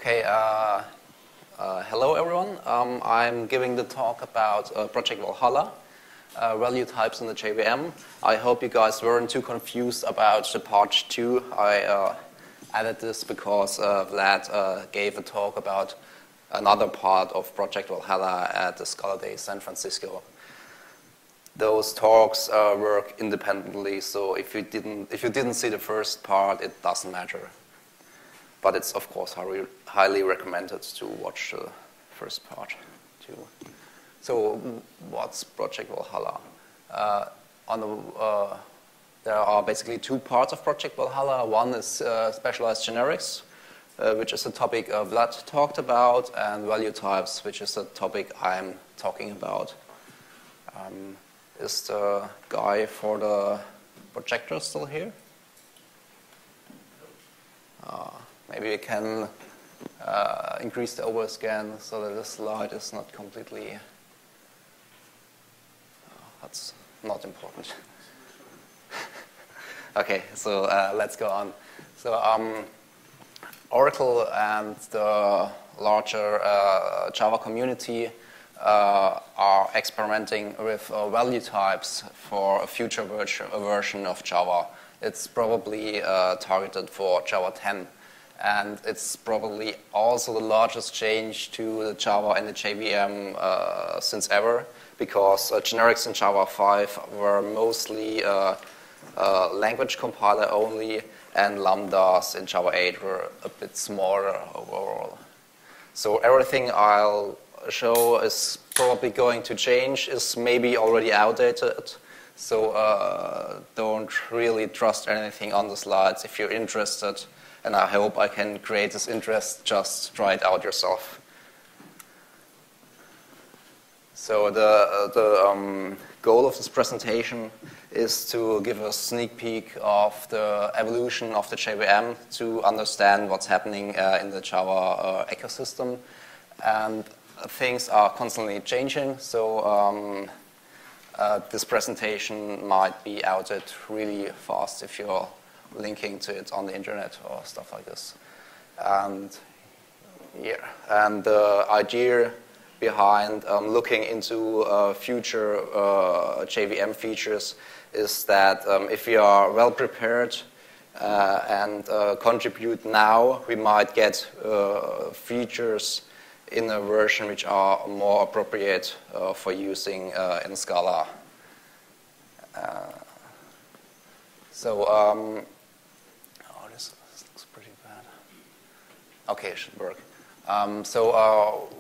Okay, hello everyone. I'm giving the talk about Project Valhalla, value types in the JVM. I hope you guys weren't too confused about the part 2. I added this because Vlad gave a talk about another part of Project Valhalla at the ScalaDays San Francisco. Those talks work independently, so if you didn't see the first part, it doesn't matter. But it's, of course, highly recommended to watch the first part, too. So what's Project Valhalla? There are basically 2 parts of Project Valhalla. One is specialized generics, which is a topic Vlad talked about, and value types, which is a topic I'm talking about. Is the guy for the projector still here? Maybe we can increase the overscan so that the slide is not completely... that's not important. Okay, so let's go on. So Oracle and the larger Java community are experimenting with value types for a future version of Java. It's probably targeted for Java 10. And it's probably also the largest change to the Java and the JVM since ever, because generics in Java 5 were mostly language compiler only, and lambdas in Java 8 were a bit smaller overall. So everything I'll show is probably going to change, is maybe already outdated. So don't really trust anything on the slides. If you're interested, and I hope I can create this interest, just try it out yourself. So the goal of this presentation is to give a sneak peek of the evolution of the JVM to understand what's happening in the Java ecosystem. And things are constantly changing, so this presentation might be outed really fast if you're linking to it on the internet or stuff like this. And the idea behind looking into future JVM features is that if we are well prepared and contribute now, we might get features in a version which are more appropriate for using in Scala. This looks pretty bad. Okay, it should work.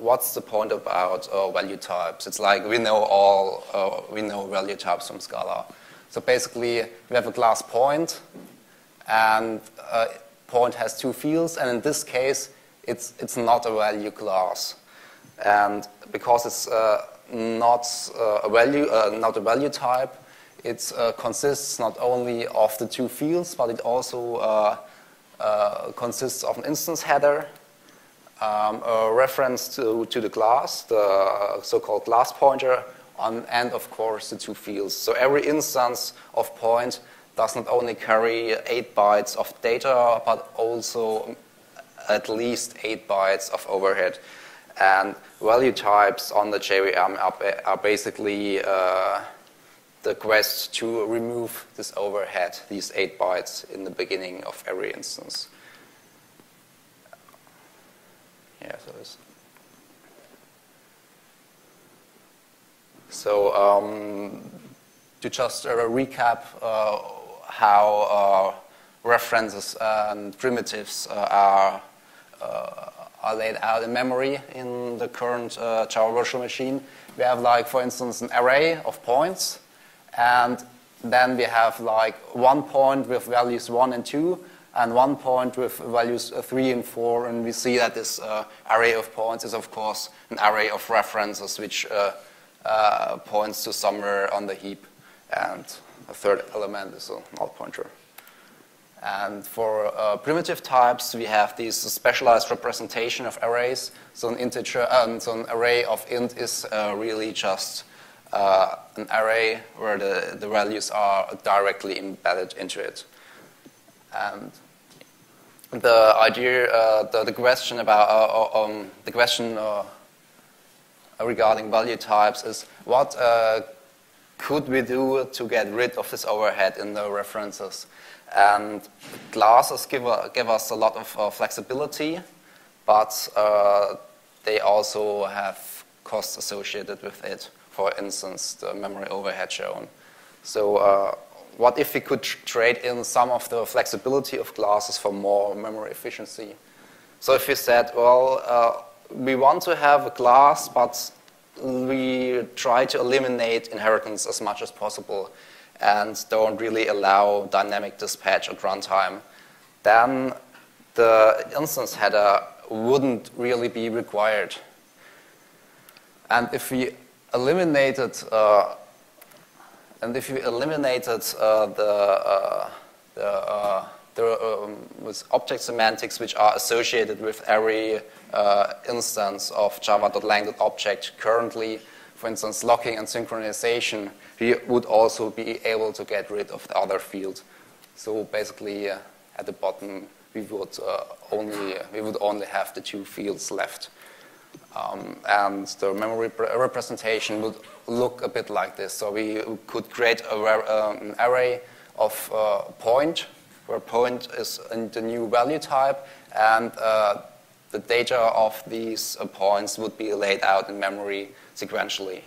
What's the point about value types? It's like we know value types from Scala. So basically, we have a class point, and point has 2 fields, and in this case, it's not a value class, and because it's not a value type, it consists not only of the 2 fields, but it also consists of an instance header, a reference to the class, the so-called class pointer, and of course the 2 fields. So every instance of point does not only carry 8 bytes of data, but also at least 8 bytes of overhead. And value types on the JVM are basically the quest to remove this overhead, these 8 bytes in the beginning of every instance. Yeah, so to just recap how references and primitives are laid out in memory in the current Java Virtual Machine. We have, like, for instance, an array of points, and then we have like 1 point with values 1 and 2, and 1 point with values 3 and 4, and we see that this array of points is, of course, an array of references which points to somewhere on the heap, and a third element is a null pointer. And for primitive types, we have this specialized representation of arrays. So an array of int is really just an array where the values are directly embedded into it. And the idea, the question about regarding value types is what could we do to get rid of this overhead in the references? And classes give us a lot of flexibility, but they also have costs associated with it. For instance, the memory overhead shown. So what if we could trade in some of the flexibility of classes for more memory efficiency? So if we said, well, we want to have a class, but we try to eliminate inheritance as much as possible and don't really allow dynamic dispatch at runtime, then the instance header wouldn't really be required. And if we eliminated with object semantics which are associated with every instance of java.lang.object currently, for instance, locking and synchronization, we would also be able to get rid of the other field. So basically, at the bottom, we would only have the two fields left. And the memory representation would look a bit like this. So we could create an array of point, where point is in the new value type, and the data of these points would be laid out in memory sequentially.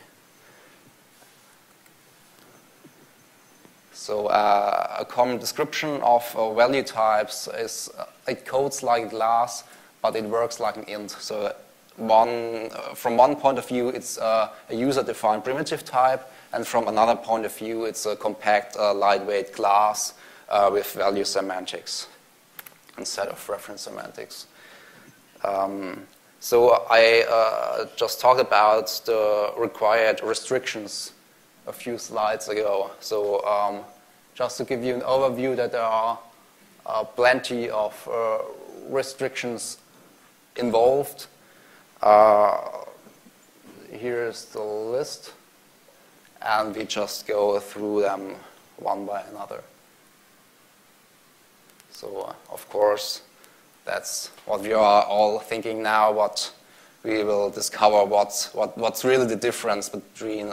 So a common description of value types is it codes like class, but it works like an int. So from one point of view, it's a user-defined primitive type, and from another point of view, it's a compact, lightweight class with value semantics instead of reference semantics. So I just talked about the required restrictions a few slides ago. So just to give you an overview that there are plenty of restrictions involved. Here's the list, and we just go through them one by another. So, of course, that's what we are all thinking now, what we will discover what's really the difference between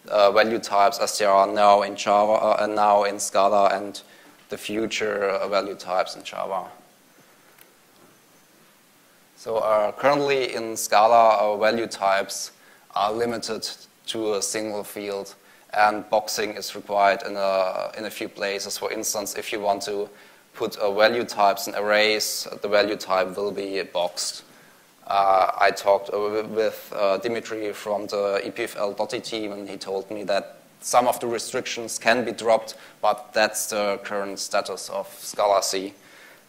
value types as they are now in Java and now in Scala and the future value types in Java. So currently in Scala, our value types are limited to a single field, and boxing is required in a few places. For instance, if you want to put value types in arrays, the value type will be boxed. I talked with Dimitri from the EPFL.IT team, and he told me that some of the restrictions can be dropped, but that's the current status of Scala C.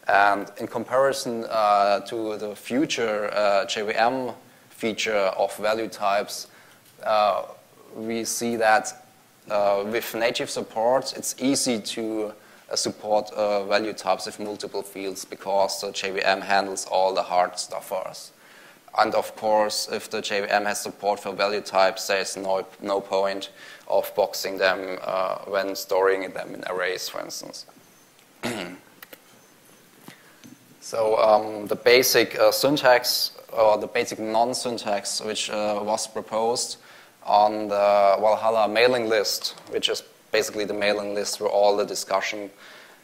And in comparison to the future JVM feature of value types, we see that with native support, it's easy to support value types with multiple fields because the JVM handles all the hard stuff for us. And of course, if the JVM has support for value types, there's no point of boxing them when storing them in arrays, for instance. So the basic syntax, or the basic non-syntax, which was proposed on the Valhalla mailing list, which is basically the mailing list where all the discussion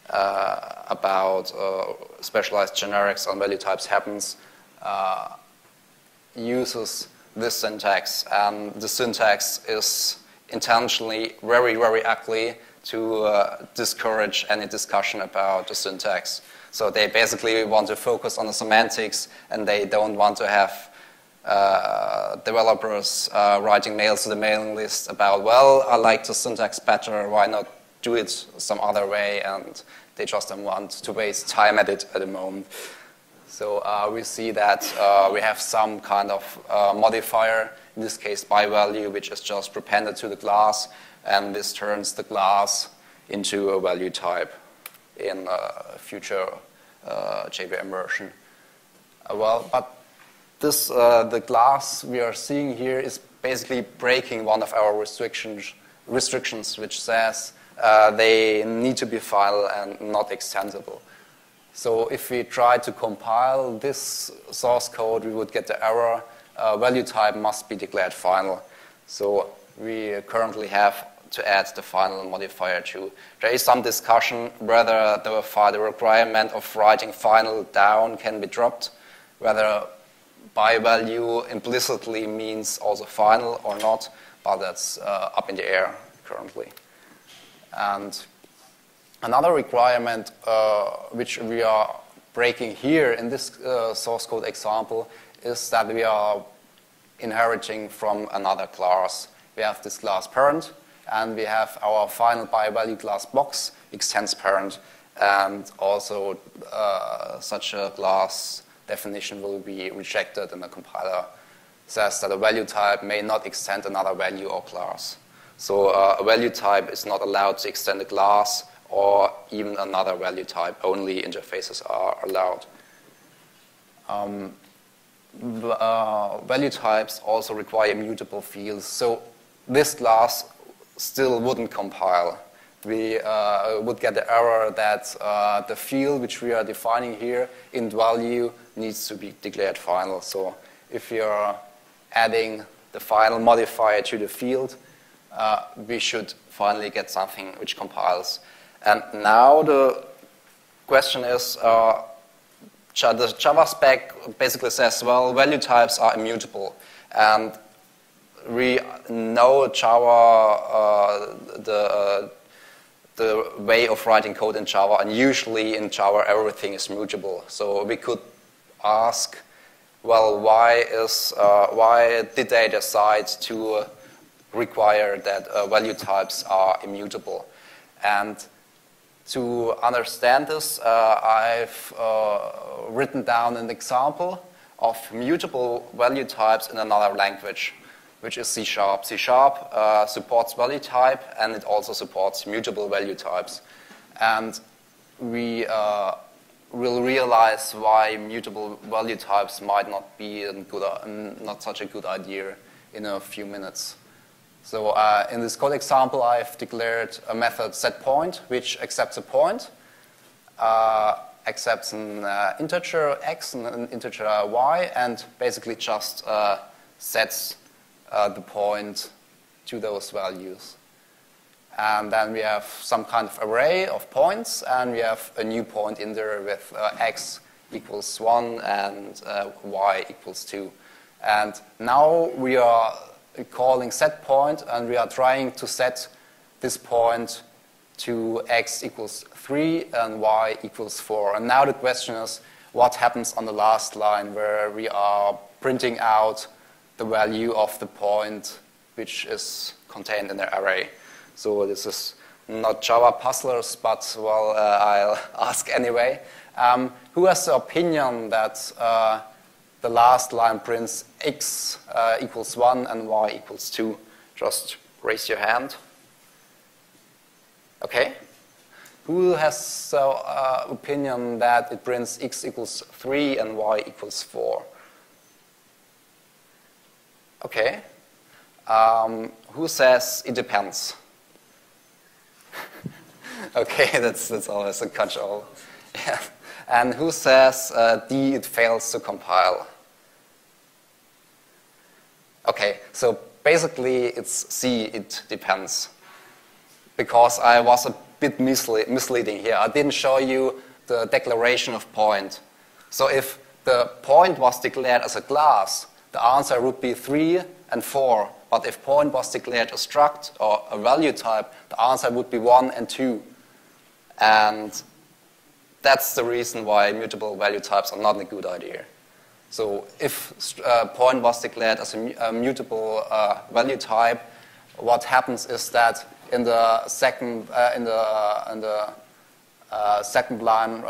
about specialized generics on value types happens, uses this syntax. And the syntax is intentionally very, very ugly to discourage any discussion about the syntax. So they basically want to focus on the semantics, and they don't want to have developers writing mails to the mailing list about, well, I like the syntax better, why not do it some other way? And they just don't want to waste time at it at the moment. So we see that we have some kind of modifier, in this case by value, which is just prepended to the class, and this turns the class into a value type in a future JVM version. But this, the class we are seeing here is basically breaking one of our restrictions, which says they need to be file and not extensible. So if we try to compile this source code, we would get the error, value type must be declared final. So we currently have to add the final modifier too. There is some discussion whether the requirement of writing final down can be dropped, whether by value implicitly means also final or not, but that's up in the air currently. And another requirement which we are breaking here in this source code example is that we are inheriting from another class. We have this class parent, and we have our final by value class box extends parent, and also such a class definition will be rejected, and the compiler says that a value type may not extend another value or class. So a value type is not allowed to extend a class or even another value type. Only interfaces are allowed. Value types also require immutable fields. So this class still wouldn't compile. We would get the error that the field which we are defining here in value needs to be declared final. So if you're adding the final modifier to the field, we should finally get something which compiles. And now the question is, the Java spec basically says, well, value types are immutable. And we know Java, the way of writing code in Java, and usually in Java everything is mutable. So we could ask, well, why did they decide to require that value types are immutable? And to understand this, I've written down an example of mutable value types in another language, which is C#. C# supports value type, and it also supports mutable value types. And we will realize why mutable value types might not be not such a good idea in a few minutes. So in this code example, I've declared a method setPoint, which accepts a point, accepts an integer x and an integer y, and basically just sets the point to those values. And then we have some kind of array of points, and we have a new point in there with x equals 1 and y equals 2. And now we are calling setPoint, and we are trying to set this point to x equals 3 and y equals 4. And now the question is, what happens on the last line where we are printing out the value of the point which is contained in the array? So this is not Java puzzlers, but, well, I'll ask anyway. Who has the opinion that the last line prints x equals 1 and y equals 2? Just raise your hand. Okay. Who has the opinion that it prints x equals 3 and y equals 4? Okay. Who says it depends? Okay, that's always a catch-all. Yeah. And who says D, it fails to compile? Okay, so basically it's C, it depends. Because I was a bit misleading here. I didn't show you the declaration of point. So if the point was declared as a class, the answer would be 3 and 4. But if point was declared a struct or a value type, the answer would be 1 and 2. And that's the reason why mutable value types are not a good idea. So if point was declared as a mutable value type, what happens is that in the second second line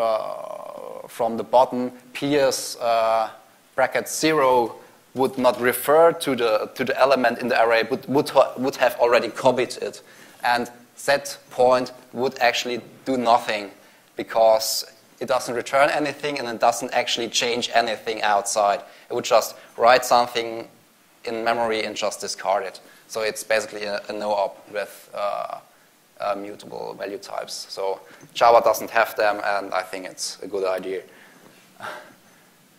from the bottom, PS bracket 0 would not refer to the element in the array, but would have already copied it, and set point would actually do nothing because it doesn't return anything and it doesn't actually change anything outside. It would just write something in memory and just discard it. So it's basically a no-op with mutable value types. So Java doesn't have them, and I think it's a good idea.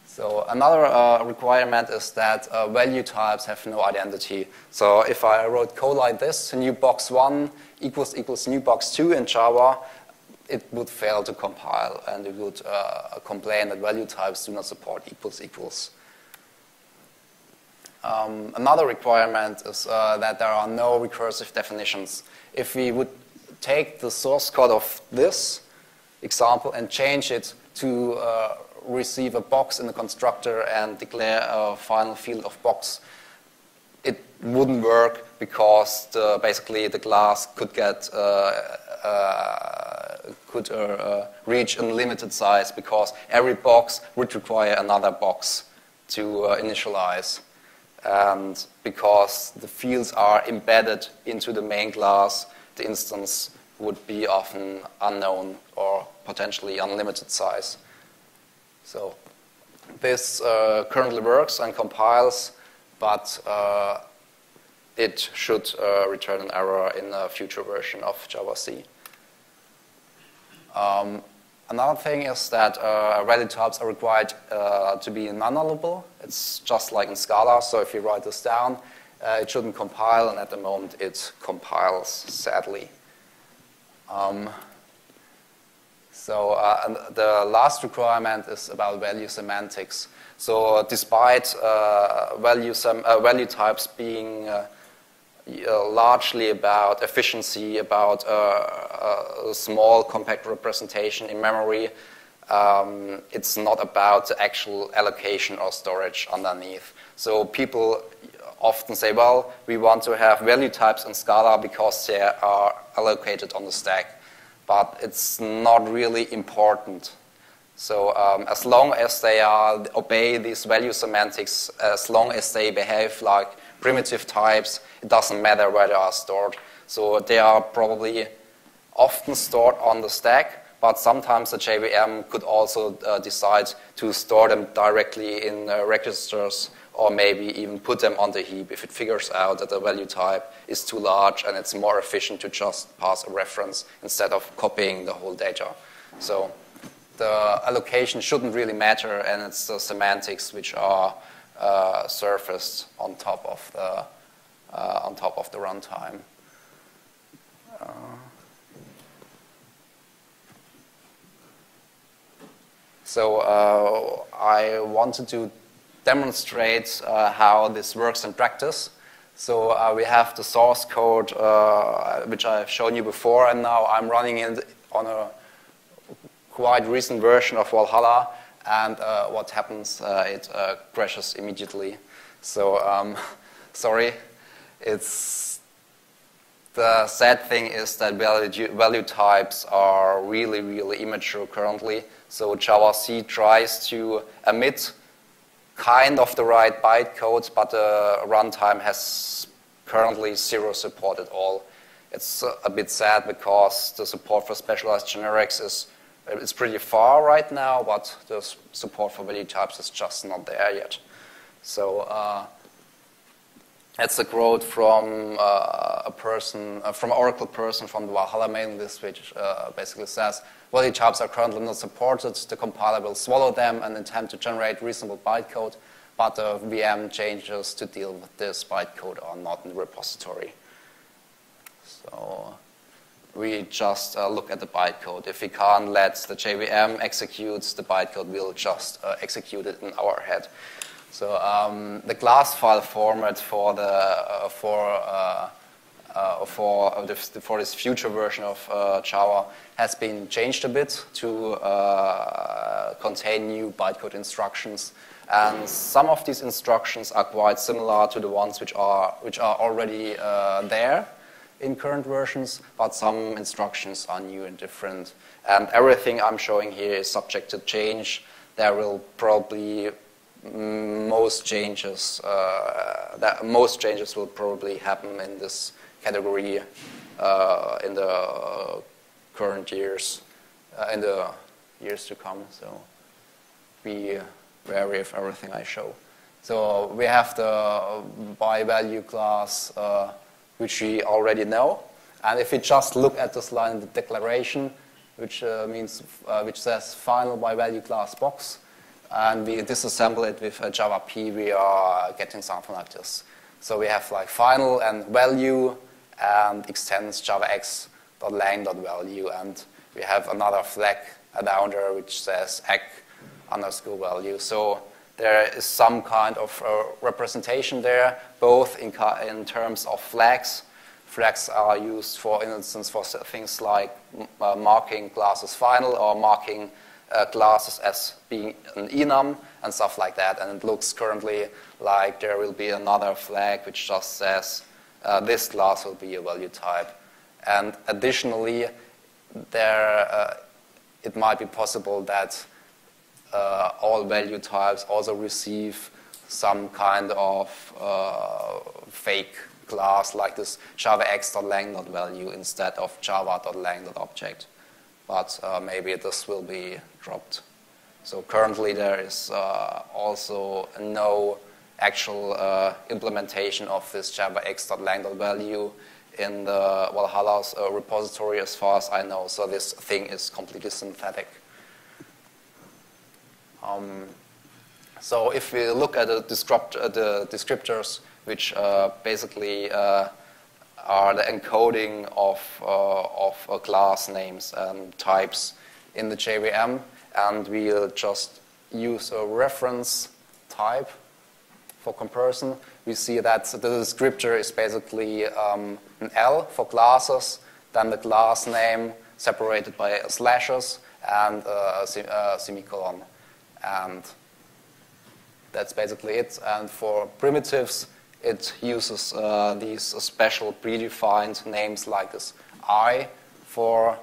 So another requirement is that value types have no identity. So if I wrote code like this, new box1 equals new box2 in Java, it would fail to compile, and it would complain that value types do not support equals. Another requirement is that there are no recursive definitions. If we would take the source code of this example and change it to receive a box in the constructor and declare a final field of box, it wouldn't work because basically the class could get reach unlimited size, because every box would require another box to initialize. And because the fields are embedded into the main class, the instance would be often unknown or potentially unlimited size. So this currently works and compiles, but it should return an error in a future version of Java-C. Another thing is that value types are required to be non-nullable. It's just like in Scala, so if you write this down, it shouldn't compile, and at the moment it compiles, sadly. And the last requirement is about value semantics. So despite value types being largely about efficiency, about a small compact representation in memory, it's not about the actual allocation or storage underneath. So people often say, well, we want to have value types in Scala because they are allocated on the stack. But it's not really important. So as long as they obey these value semantics, as long as they behave like primitive types, it doesn't matter where they are stored. So they are probably often stored on the stack, but sometimes the JVM could also decide to store them directly in registers, or maybe even put them on the heap if it figures out that the value type is too large and it's more efficient to just pass a reference instead of copying the whole data. So the allocation shouldn't really matter, and it's the semantics which are surfaced on top of the runtime. So I wanted to demonstrate how this works in practice. So we have the source code, which I've shown you before, and now I'm running it on a quite recent version of Valhalla, and what happens, it crashes immediately. So sorry, the sad thing is that value types are really, really immature currently. So Java-C tries to emit kind of the right bytecode, but the runtime has currently zero support at all. It's a bit sad because the support for specialized generics is pretty far right now, but the support for value types is just not there yet. So that's a quote from from an Oracle person from the Valhalla mailing list, which basically says, value types are currently not supported. The compiler will swallow them and attempt to generate reasonable bytecode, but the VM changes to deal with this bytecode are not in the repository. So we just look at the bytecode. If we can't let the JVM execute, the bytecode will just execute it in our head. So the classfile format for this future version of Java has been changed a bit to contain new bytecode instructions, and some of these instructions are quite similar to the ones which are already there in current versions, but some instructions are new and different. And everything I'm showing here is subject to change. There will probably most changes will probably happen in this category in the current years, in the years to come. So be wary of everything I show. So we have the by value class, which we already know, And if we just look at this line in the declaration, which which says final by value class box, and we disassemble it with Java P, we are getting something like this. So we have like final and value and extends javax.lang.value, and we have another flag down there which says ec_value. So there is some kind of representation there, both in terms of flags. Flags are used, for instance, for things like marking classes final or marking classes as being an enum and stuff like that. And it looks currently like there will be another flag which just says this class will be a value type. And additionally, it might be possible that all value types also receive some kind of fake class like this javax.lang.value instead of java.lang.object. But maybe this will be dropped. So currently there is also no actual implementation of this javax.lang.value in the Valhalla's repository as far as I know. So this thing is completely synthetic. So if we look at the descriptors, which basically are the encoding of class names and types in the JVM, and we'll just use a reference type for comparison, we see that the descriptor is basically an L for classes, then the class name separated by slashes and a semicolon. And that's basically it. And for primitives, it uses these special predefined names like this I for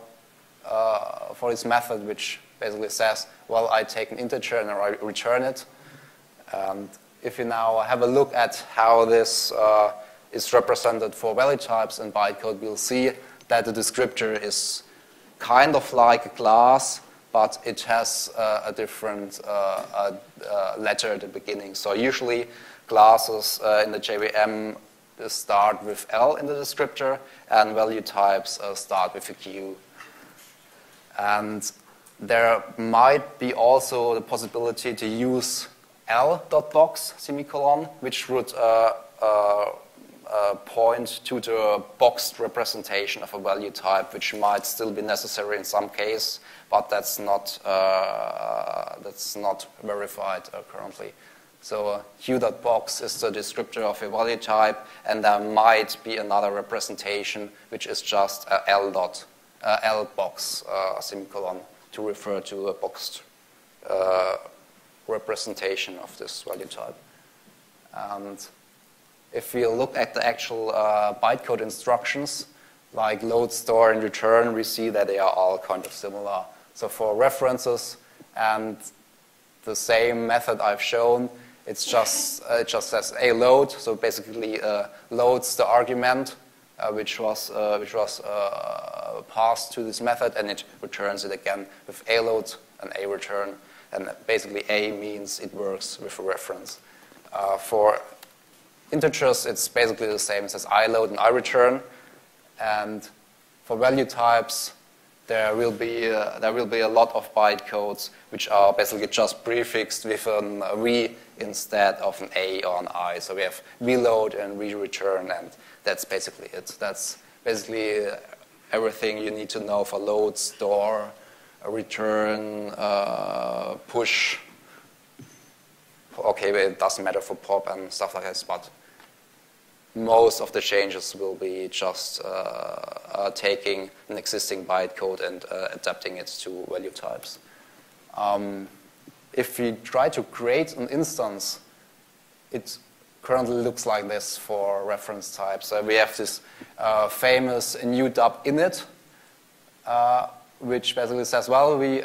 this method, which basically says, well, I take an integer and I return it. And if we now have a look at how this is represented for value types in bytecode, we'll see that the descriptor is kind of like a class, but it has a different letter at the beginning. So usually classes in the JVM start with L in the descriptor, and value types start with a Q. And there might be also the possibility to use L.box semicolon, which would point to the boxed representation of a value type, which might still be necessary in some case, but that's not verified currently. So Q.box is the descriptor of a value type, and there might be another representation which is just a L.box semicolon to refer to a boxed representation of this value type. And if we look at the actual bytecode instructions, like load, store, and return, we see that they are all kind of similar. So for references and the same method I've shown, it just says a load, so basically loads the argument which was passed to this method, and it returns it again with a load and a return. And basically a means it works with a reference. For integers, it's basically the same. It says I load and I return. And for value types, there will be a lot of bytecodes which are basically just prefixed with a V instead of an A or an I. So we have vload and return, and that's basically it. That's basically everything you need to know for load, store, return, push. Okay, it doesn't matter for pop and stuff like this, but most of the changes will be just taking an existing bytecode and adapting it to value types. If we try to create an instance, it currently looks like this for reference types. So we have this famous new dub init, which basically says, well, we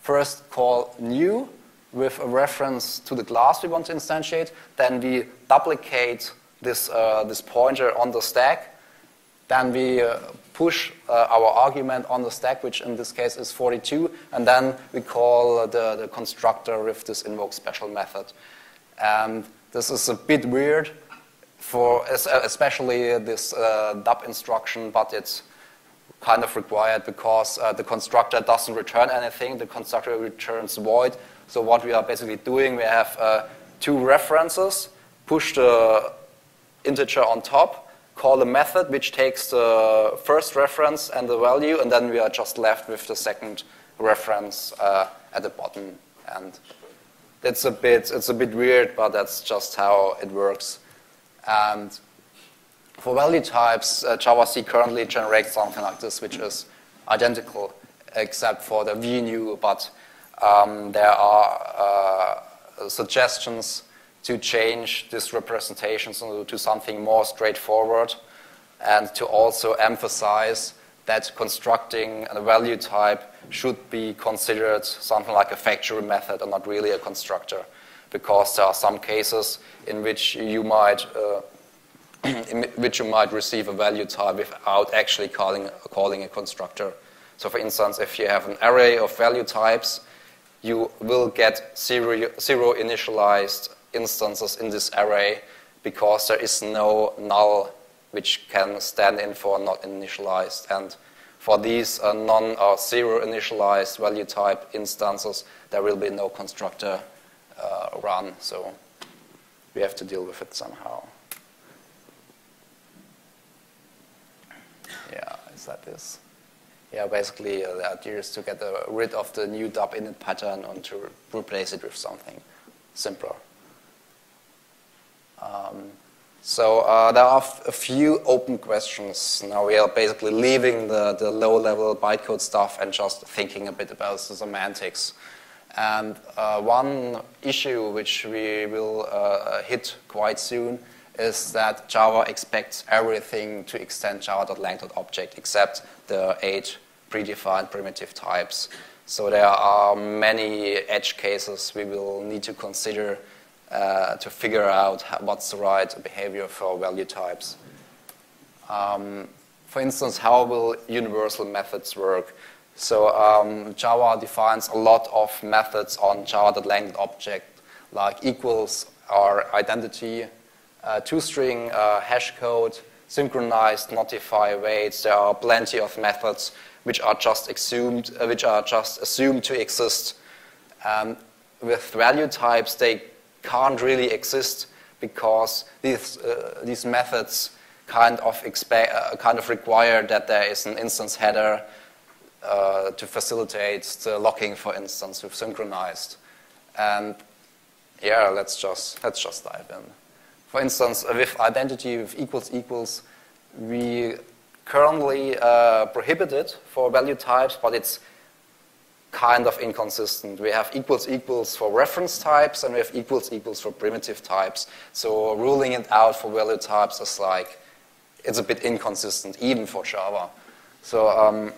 first call new with a reference to the class we want to instantiate. Then we duplicate this pointer on the stack. Then we push our argument on the stack, which in this case is 42. And then we call the constructor with this invoke special method. And this is a bit weird for especially this dub instruction, but it's kind of required because the constructor doesn't return anything. The constructor returns void. So what we are basically doing, we have two references, push the integer on top, call a method which takes the first reference and the value, and then we are just left with the second reference at the bottom. And it's a bit weird, but that's just how it works. And for value types, JavaC currently generates something like this, which is identical, except for the vnew, but there are suggestions to change this representation to something more straightforward, and to also emphasize that constructing a value type should be considered something like a factory method and not really a constructor, because there are some cases in which you might receive a value type without actually calling a constructor. So for instance, if you have an array of value types, you will get zero initialized instances in this array because there is no null which can stand in for not initialized. And for these non or zero initialized value type instances, there will be no constructor run. So we have to deal with it somehow. Yeah, is that this? Yeah, basically the idea is to get rid of the new dub init pattern and to replace it with something simpler. So there are a few open questions. Now we are basically leaving the low-level bytecode stuff and just thinking a bit about the semantics. And one issue which we will hit quite soon is that Java expects everything to extend java.lang.object except the 8 predefined primitive types. So there are many edge cases we will need to consider to figure out what's the right behavior for value types. For instance, how will universal methods work? So Java defines a lot of methods on java.lang.object, like equals or identity, toString, hash code, synchronized, notify, waits. There are plenty of methods which are just assumed to exist. With value types, they can't really exist because these methods kind of require that there is an instance header to facilitate the locking, for instance, with synchronized. And yeah, let's just dive in. For instance, with identity with equals, we currently prohibit it for value types, but it's kind of inconsistent. We have equals for reference types, and we have equals for primitive types. So ruling it out for value types is like, it's a bit inconsistent, even for Java. So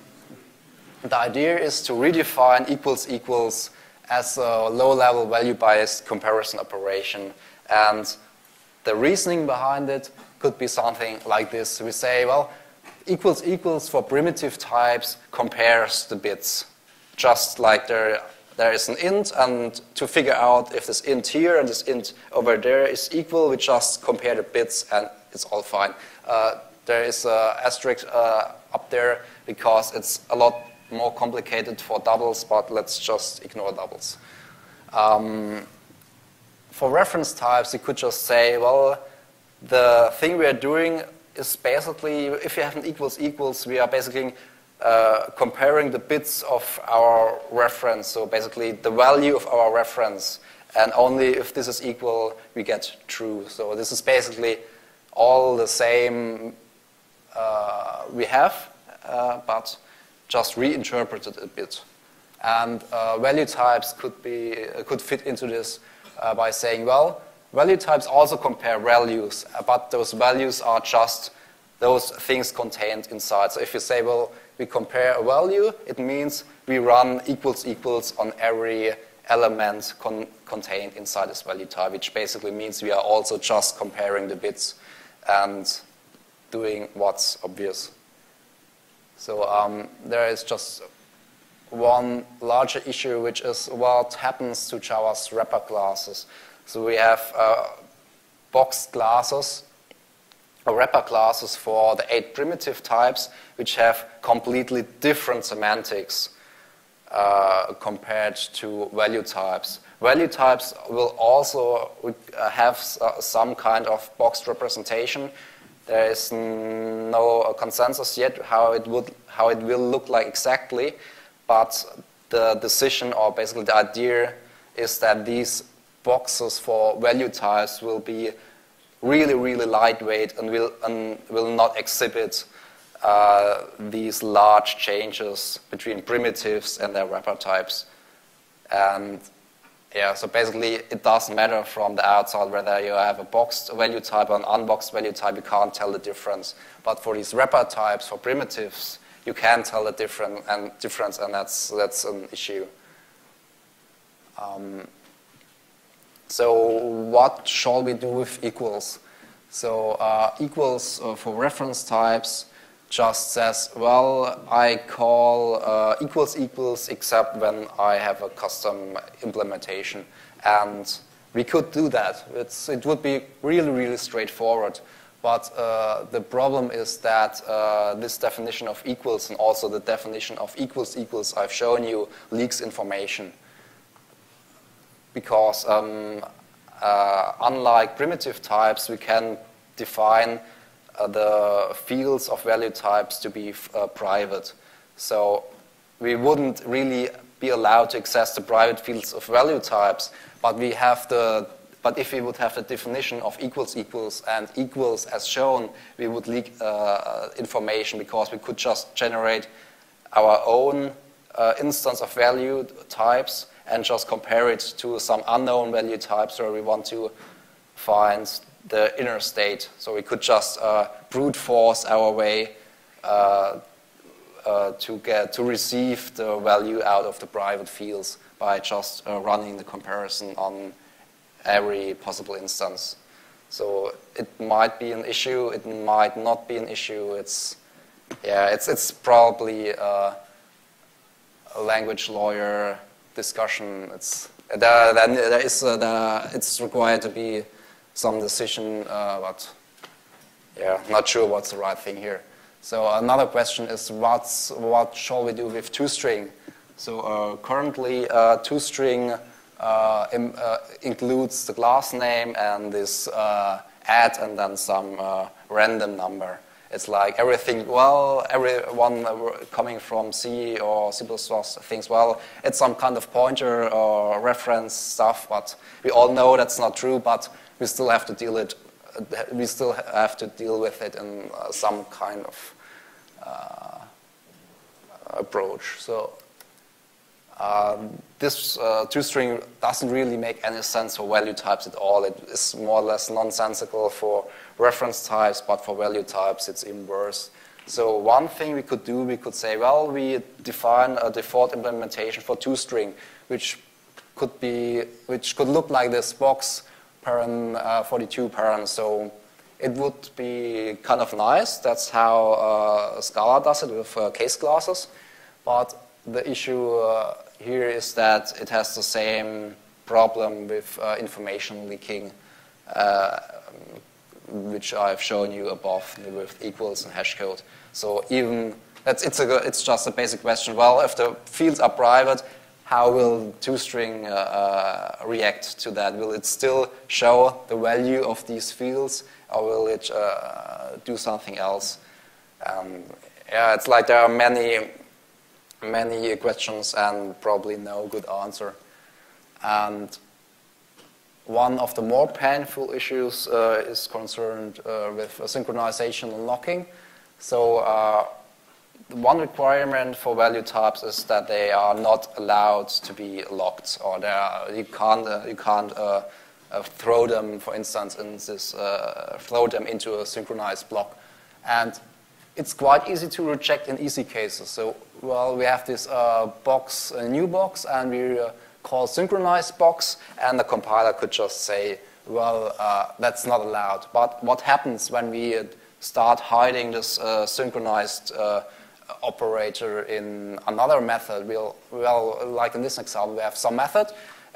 the idea is to redefine equals as a low-level value-biased comparison operation. And the reasoning behind it could be something like this. We say, well, equals for primitive types compares the bits. Just like there is an int, and to figure out if this int here and this int over there is equal, we just compare the bits and it's all fine. There is an asterisk up there because it's a lot more complicated for doubles, but let's just ignore doubles. For reference types, you could just say, well, the thing we are doing is basically, if you have an equals, we are basically comparing the bits of our reference, so basically the value of our reference, and only if this is equal, we get true. So this is basically all the same we have, but just reinterpreted a bit. And value types could fit into this by saying, well, value types also compare values, but those values are just those things contained inside. So if you say, well, we compare a value, it means we run equals on every element contained inside this value type, which basically means we are also just comparing the bits and doing what's obvious. So there is just one larger issue, which is what happens to Java's wrapper classes. So we have boxed classes wrapper classes for the 8 primitive types, which have completely different semantics compared to value types. Value types will also have some kind of boxed representation. There is no consensus yet how it will look like exactly, but the decision, or basically the idea, is that these boxes for value types will be really, really lightweight and will not exhibit these large changes between primitives and their wrapper types. And yeah, so basically it doesn't matter from the outside whether you have a boxed value type or an unboxed value type, you can't tell the difference. But for these wrapper types, for primitives, you can tell the difference, and that's an issue. So what shall we do with equals? So equals for reference types just says, well, I call equals equals except when I have a custom implementation. And we could do that. It would be really, really straightforward. But the problem is that this definition of equals and also the definition of equals equals I've shown you leaks information. Because unlike primitive types, we can define the fields of value types to be private. So we wouldn't really be allowed to access the private fields of value types, but if we would have the definition of equals equals and equals as shown, we would leak information, because we could just generate our own instance of value types and just compare it to some unknown value types where we want to find the inner state. So we could just brute force our way to receive the value out of the private fields by just running the comparison on every possible instance. So it might be an issue, it might not be an issue. It's probably a language lawyer discussion. It's required to be some decision, but yeah, not sure what's the right thing here. So another question is, what shall we do with toString? So currently toString includes the class name and this add and then some random number. It's like everyone coming from C or C++ thinks, well, it's some kind of pointer or reference stuff, but we all know that's not true, but we still have to deal with it in some kind of approach. So this toString doesn't really make any sense for value types at all. It is more or less nonsensical for reference types, but for value types it's even worse. So one thing we could do, we could say, well, we define a default implementation for toString, which could look like this box parent 42 parent. So it would be kind of nice. That's how Scala does it with case classes. But the issue here is that it has the same problem with information leaking, which I've shown you above with equals and hash code. So even it's just a basic question. Well, if the fields are private, how will toString react to that? Will it still show the value of these fields, or will it do something else? Yeah, it's like there are many questions and probably no good answer. And one of the more painful issues is concerned with synchronization and locking. So one requirement for value types is that they are not allowed to be locked, or you can't throw them, for instance, throw them into a synchronized block. And it's quite easy to reject in easy cases. So, well, we have this box, a new box, and we call synchronized box, and the compiler could just say, well, that's not allowed. But what happens when we start hiding this synchronized operator in another method? Well, like in this example, we have some method,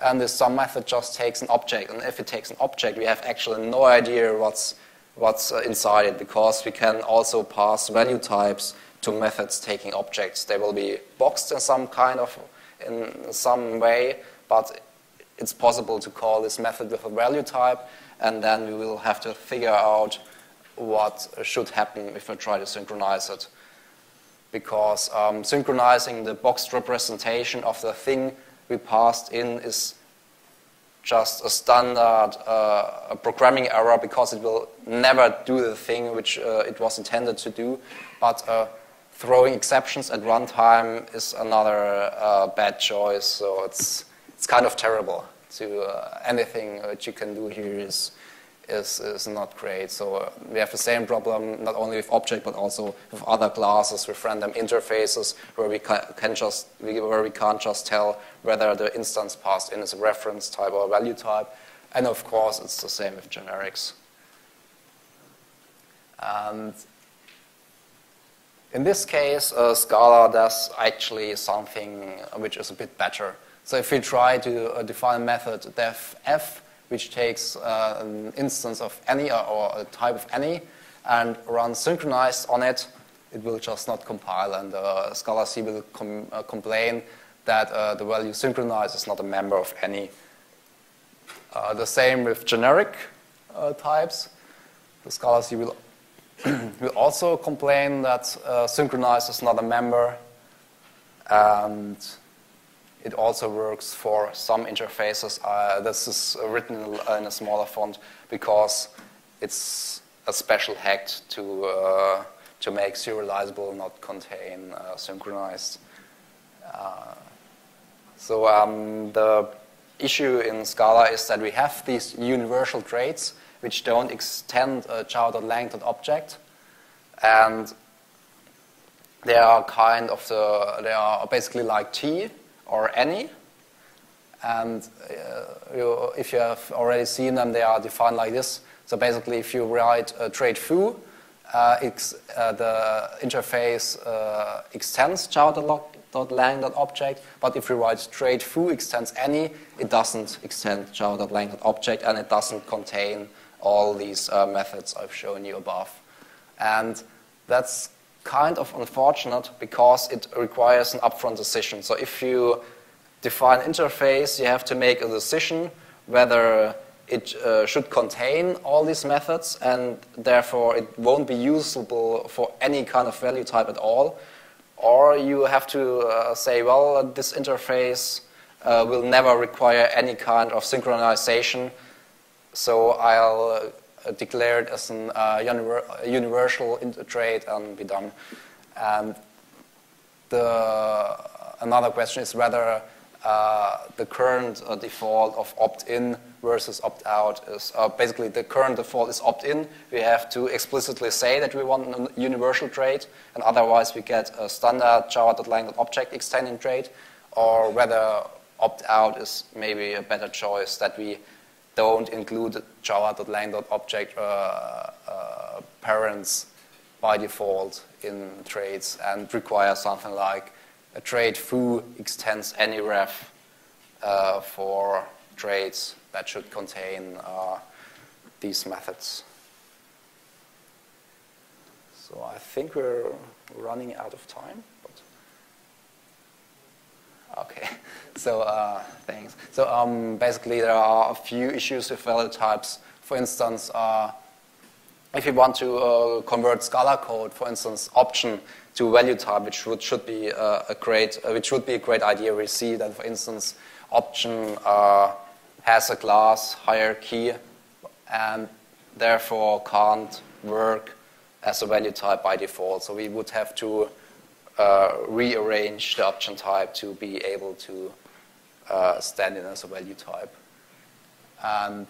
and this some method just takes an object. And if it takes an object, we have actually no idea what's what's inside it, because we can also pass value types to methods taking objects. They will be boxed in some way, but it's possible to call this method with a value type, and then we will have to figure out what should happen if we try to synchronize it. Because synchronizing the boxed representation of the thing we passed in is just a standard programming error, because it will never do the thing which it was intended to do. But throwing exceptions at runtime is another bad choice. So it's kind of terrible. Anything that you can do here is not great. So we have the same problem not only with object but also with other classes, with random interfaces, where we can't just tell whether the instance passed in is a reference type or a value type. And of course, it's the same with generics. And in this case, Scala does actually something which is a bit better. So if we try to define a method def, which takes an instance of any or a type of any and runs synchronized on it, it will just not compile, and Scala C will complain that the value synchronized is not a member of any. The same with generic types. The Scala C will also complain that synchronized is not a member, and it also works for some interfaces. This is written in a smaller font because it's a special hack to make serializable not contain synchronized. So the issue in Scala is that we have these universal traits which don't extend java.lang.object, and they are they are basically like T or any, and if you have already seen them, they are defined like this. So basically, if you write trait foo, the interface extends java.lang.object, but if you write trait foo extends any, it doesn't extend java.lang.object, and it doesn't contain all these methods I've shown you above. And that's kind of unfortunate because it requires an upfront decision. So if you define an interface, you have to make a decision whether it should contain all these methods, and therefore it won't be usable for any kind of value type at all. Or you have to say, well, this interface will never require any kind of synchronization, so I'll declare it as an universal trait and be done. And another question is whether the current default of opt-in versus opt-out is basically the current default is opt-in. We have to explicitly say that we want a universal trait, and otherwise we get a standard java.lang.object extending trait, or whether opt-out is maybe a better choice, that we don't include java.lang.object parents by default in traits and require something like a trait foo extends any ref for traits that should contain these methods. So I think we're running out of time. Okay, so thanks. So basically there are a few issues with value types. For instance, if you want to convert Scala code, for instance, option to value type, which would be a great idea. We see that, for instance, option has a class hierarchy and therefore can't work as a value type by default. So we would have to rearrange the option type to be able to stand in as a value type. And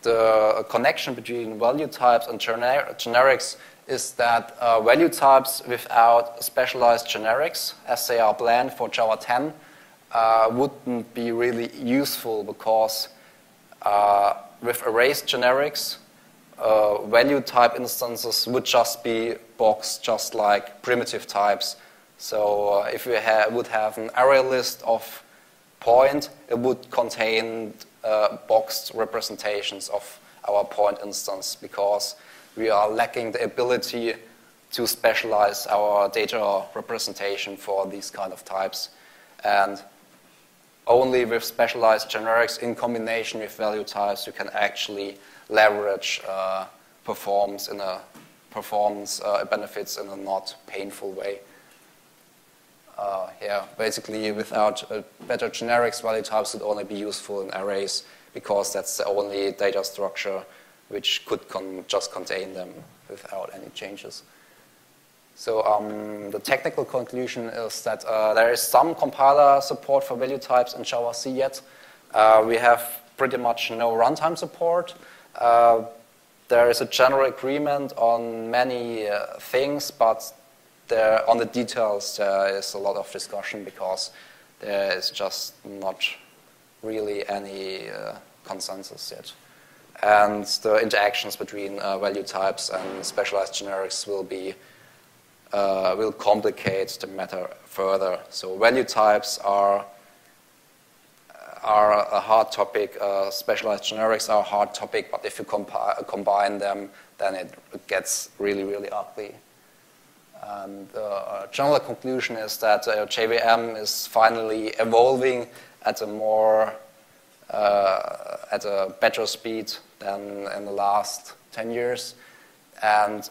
the connection between value types and generics is that value types without specialized generics, as they are planned for Java 10, wouldn't be really useful, because with erased generics, value type instances would just be boxed just like primitive types. So if we would have an array list of point, it would contain boxed representations of our point instance because we are lacking the ability to specialize our data representation for these kind of types. And only with specialized generics in combination with value types, you can actually leverage performance benefits in a not painful way. Basically, without better generics, value types would only be useful in arrays because that's the only data structure which could just contain them without any changes. So the technical conclusion is that there is some compiler support for value types in Java C yet. We have pretty much no runtime support. There is a general agreement on many things, but on the details there is a lot of discussion because there is just not really any consensus yet. And the interactions between value types and specialized generics will complicate the matter further. So value types are a hard topic. Specialized generics are a hard topic, but if you combine them, then it gets really, really ugly. And the general conclusion is that JVM is finally evolving at a better speed than in the last 10 years. And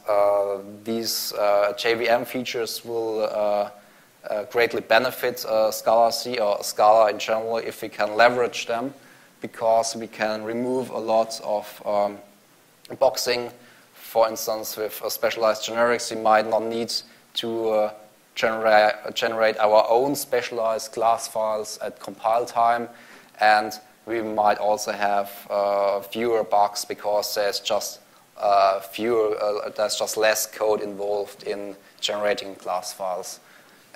these JVM features will greatly benefit Scala C or Scala in general if we can leverage them, because we can remove a lot of boxing. For instance, with specialized generics, we might not need to generate our own specialized class files at compile time, and we might also have fewer bugs because there's just less code involved in generating class files.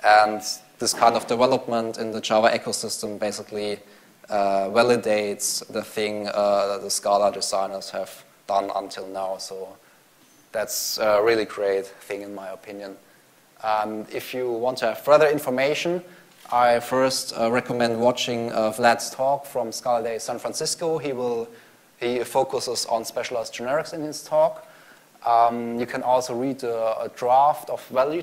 And this kind of development in the Java ecosystem basically validates the thing that the Scala designers have done until now. So that's a really great thing in my opinion. If you want to have further information, I first recommend watching Vlad's talk from ScalaDays San Francisco. He focuses on specialized generics in his talk. You can also read a draft of the value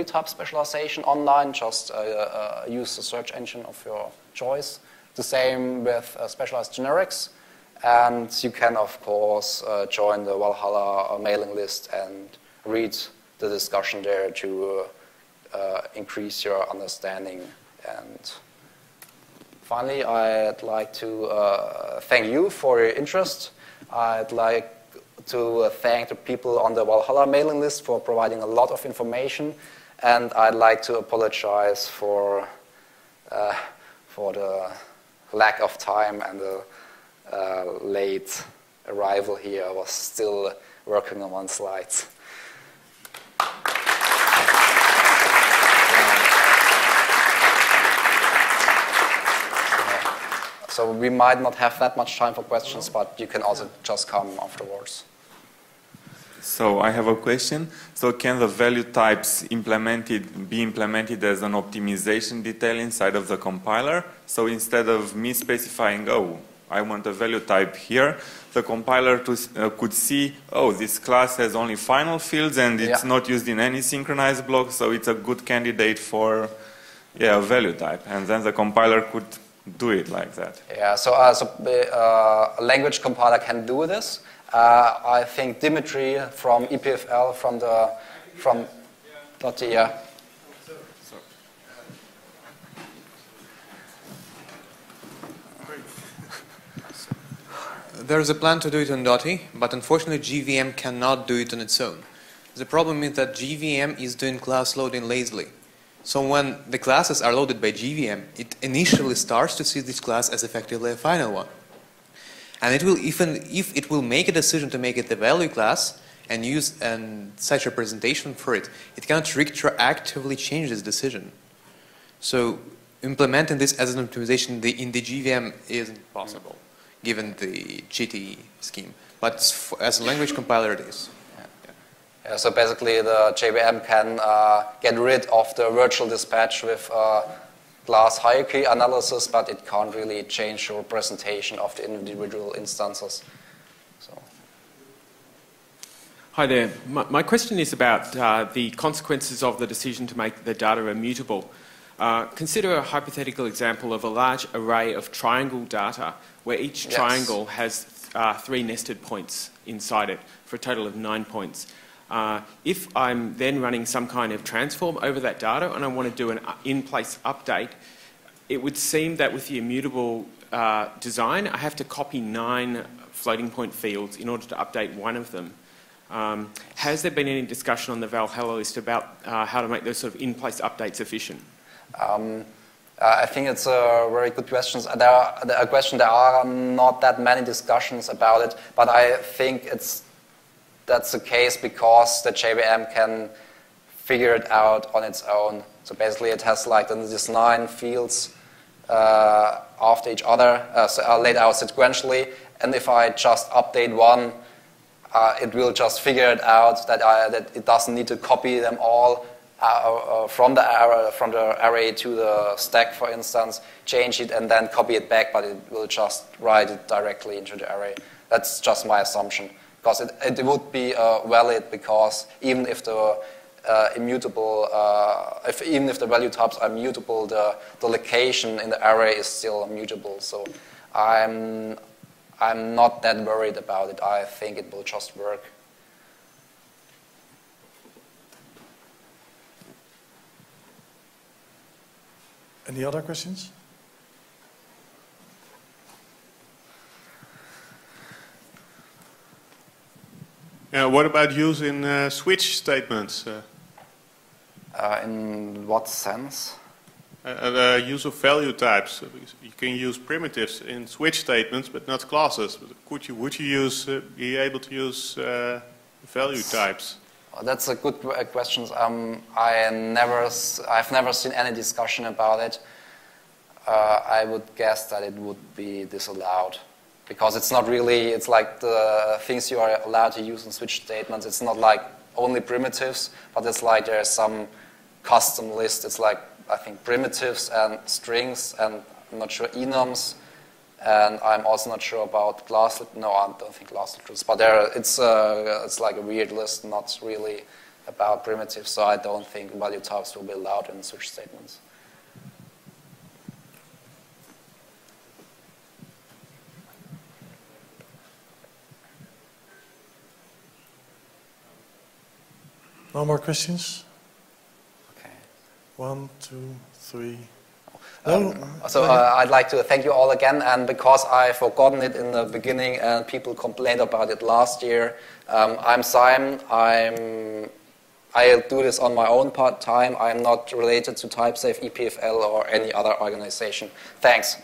type specialization online. Just use the search engine of your choice. The same with specialized generics. And you can, of course, join the Valhalla mailing list and read the discussion there to increase your understanding. And finally, I'd like to thank you for your interest. I'd like to thank the people on the Valhalla mailing list for providing a lot of information. And I'd like to apologize for the lack of time and the late arrival here. I was still working on one slide. So we might not have that much time for questions, but you can also just come afterwards. So I have a question. So can the value types be implemented as an optimization detail inside of the compiler? So instead of me specifying, oh, I want a value type here, the compiler could see, oh, this class has only final fields and it's not used in any synchronized block, so it's a good candidate for a value type. And then the compiler could do it like that. Yeah, so a language compiler can do this. I think Dimitri from EPFL from .The. There's a plan to do it on .The, but unfortunately JVM cannot do it on its own. The problem is that JVM is doing class loading lazily. So when the classes are loaded by JVM, it initially starts to see this class as effectively a final one. And it will, even if it will make a decision to make it a value class and use such representation for it, it cannot retroactively change this decision. So implementing this as an optimization in the JVM isn't possible, given the GT scheme. But as a language compiler, it is. Yeah, so basically, the JVM can get rid of the virtual dispatch with class hierarchy analysis, but it can't really change the representation of the individual instances. So. Hi there. My question is about the consequences of the decision to make the data immutable. Consider a hypothetical example of a large array of triangle data where each triangle has 3 nested points inside it for a total of 9 points. If I'm then running some kind of transform over that data and I want to do an in-place update, it would seem that with the immutable design, I have to copy 9 floating point fields in order to update one of them. Has there been any discussion on the Valhalla list about how to make those sort of in-place updates efficient? I think it's a very good question. There are not that many discussions about it, but I think that's the case because the JVM can figure it out on its own. So basically it has like these 9 fields after each other, laid out sequentially, and if I just update one, it will just figure it out that it doesn't need to copy them all from the array to the stack, for instance, change it and then copy it back, but it will just write it directly into the array. That's just my assumption, because it would be valid, because even if the even if the value types are mutable, the location in the array is still mutable. So I'm not that worried about it. I think it will just work. Any other questions? What about using switch statements? In what sense? Use of value types. You can use primitives in switch statements, but not classes. Would you be able to use value types? That's a good question. I've never seen any discussion about it. I would guess that it would be disallowed, because it's not really. It's like the things you are allowed to use in switch statements. It's not like only primitives, but it's like there's some custom list. It's like, I think, primitives and strings, and I'm not sure enums, and I'm also not sure about class. No, I don't think class literals. But it's like a weird list, not really about primitives. So I don't think value types will be allowed in switch statements. No more questions? Okay. 1, 2, 3. I'd like to thank you all again, and because I've forgotten it in the beginning and people complained about it last year, I'm Simon. I'll do this on my own part-time. I'm not related to TypeSafe, EPFL, or any other organization. Thanks.